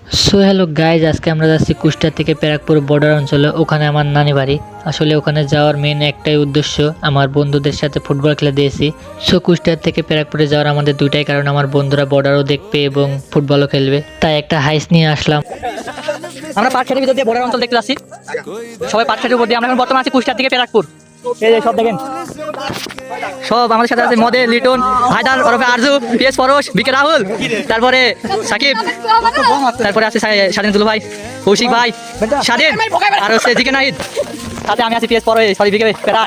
So hello guys, আজকে আমরা যাচ্ছি কুষ্টিয়া থেকে ব্যারাকপুর বর্ডার অঞ্চলে। ওখানে আমার নানি বাড়ি। আসলে ওখানে যাওয়ার মেন একটাই উদ্দেশ্য, আমার বন্ধুদের সাথে ফুটবল খেলা দিয়েছি। সো কুষ্টিয়া থেকে ব্যারাকপুরে যাওয়ার আমাদের দুইটাই কারণ, আমার বন্ধুরা বর্ডারও দেখবে এবং ফুটবলও খেলবে, তাই একটা হাইস নিয়ে আসলাম। আমরা পাটখাটির ভিতর দিয়ে বর্ডার অঞ্চল দেখতে যাচ্ছি। সবাই পাটখাটির উপর দিয়ে। আমরা এখন বর্তমানে আছি কুষ্টিয়া থেকে ব্যারাকপুর। এই যে সব দেখেন, সব আমাদের সাথে আছে মদে, লিটন, হায়দার ওরফে আরজু, পিএস পরশ, বিকে রাহুল, তারপরে সাকিব, তারপরে আছে স্বাধীন দুলু ভাই, কৌশিক ভাই, স্বাধীন, আর হচ্ছে জিকে নাহিদ, সাথে আমি আছি পিএস পরশ, সরি বিকে পেরা।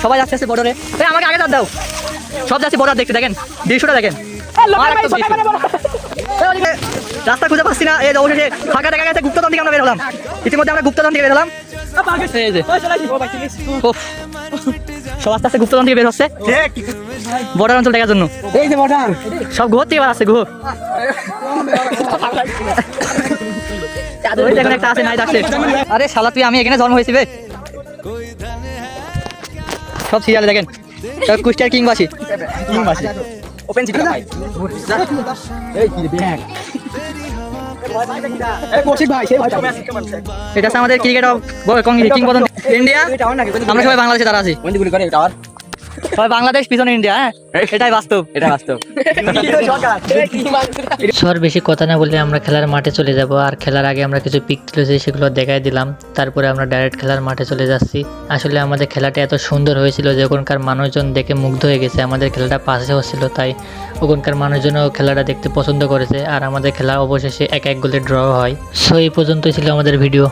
সবাই যাচ্ছে আছে বর্ডারে। আমাকে আগে দাও, সব যাচ্ছে বর্ডার দেখতে। দেখেন দৃশ্যটা দেখেন, রাস্তা খুঁজে পাচ্ছি না। এই অবশেষে ফাঁকা দেখা গেছে, গুপ্তধন থেকে আমরা বের হলাম। ইতিমধ্যে আমরা গুপ্তধন থেকে বের হলাম। সব আস্তে আস্তে গুপ্তধন থেকে বের হচ্ছে বর্ডার অঞ্চল দেখার জন্য। সব গুহ থেকে আসছে, গুহ একটা আছে নাই আসছে। আরে শালা তুই, আমি এখানে জন্ম হয়েছি বে। সব সিরিয়ালে দেখেন, সব কুষ্টিয়ার কিংবাসী। এটা আছে আমাদের ক্রিকেট কিংবদন্তি ইন্ডিয়া। আমরা সবাই বাংলাদেশে তারা আছি, সবাই বাংলাদেশ পিছনে ইন্ডিয়া। হ্যাঁ, এটাই বাস্তব, এটা বাস্তব। সর বেশি কথা না বলে আমরা খেলার মাঠে চলে যাব। আর খেলার আগে আমরা কিছু পিক তুলেছি, সেগুলো দেখাই দিলাম। তারপরে আমরা ডাইরেক্ট খেলার মাঠে চলে যাচ্ছি। আসলে আমাদের খেলাটা এত সুন্দর হয়েছিল যে ওখানকার মানুষজন দেখে মুগ্ধ হয়ে গেছে। আমাদের খেলাটা পাশে হচ্ছিল, তাই ওখানকার মানুষজনও খেলাটা দেখতে পছন্দ করেছে। আর আমাদের খেলা অবশেষে 1-1 গোলে ড্র হয়। সো এই পর্যন্তই ছিল আমাদের ভিডিও।